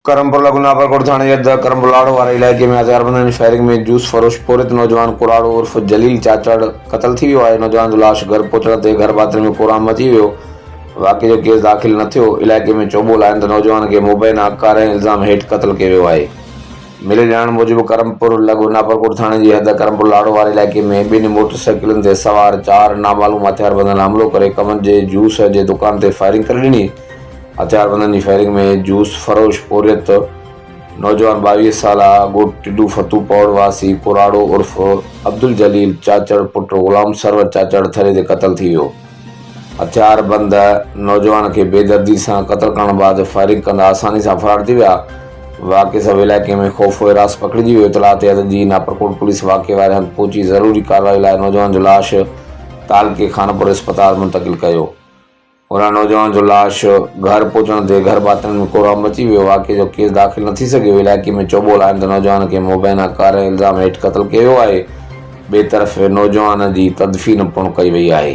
करमपुर गुनापरकोट थाने के अंदर करमपुलाड़ो वाले इलाके में हथियारबंद की फायरिंग में जूस फरोश पोरित नौजवान कुराड़ो उर्फ जलील चाचड़ कतल थी वियो आहे। नौजवान जो लाश घर पहुचण ते घर बाथरूम में कोराम मची वियो। वाक़े जो केस दाख़िल न थियो। इलाइक़े में चोबोल आहिनि त नौजवान खे मुबैना कार ऐं इल्ज़ाम हेठि क़तल कयो वियो आहे। मिले ॼाण मूजिबि करमपुर गुनापरकोट थाणे जी हद करमपुलाड़ो वारे इलाइक़े में ॿिनि मोटरसाइकिलुनि ते सवार 4 नामालूम हथियारबंदनि हमलो करे कमनि जे जूस जे दुकान ते फायरिंग करे ॾिनी। हथियारबंदनि जी फायरिंग में जूस फरोश पोरियत नौजवान 22 साला गुट टिडू फतू पौड़ वासी कुराड़ो उर्फ अब्दुल जलील चाचड़ पुट गुलाम सरवर चाचड़ थरे ते क़तल थी वियो। हथियारबंद नौजवान खे बेदर्दी सां क़तल करण बाद फायरिंग कंदा आसानी सां फरार थी विया। वाक़े सब इलाइक़े में ख़ौफ़ हिरास पकड़िजी वियो। इतला ते जी नापरकोट पुलिस वाक़े वारे हंधि पहुची ज़रूरी कार्रवाई लाइ नौजवान जो लाश तालके खानपुर अस्पताल मुंतक़िल कयो। उन नौजवान जो लाश घर पहुचण ते घर बातन में कोराम मची वियो। वाक़े जो केस दाख़िल न थी सघियो। इलाइक़े में चोबोल आहिनि त नौजवान खे मुबैना कार ऐं इल्ज़ाम हेठि क़तल कयो वियो आहे। ॿिए तरफ़ नौजवान जी तदफ़ीन पिणु कई वई आहे।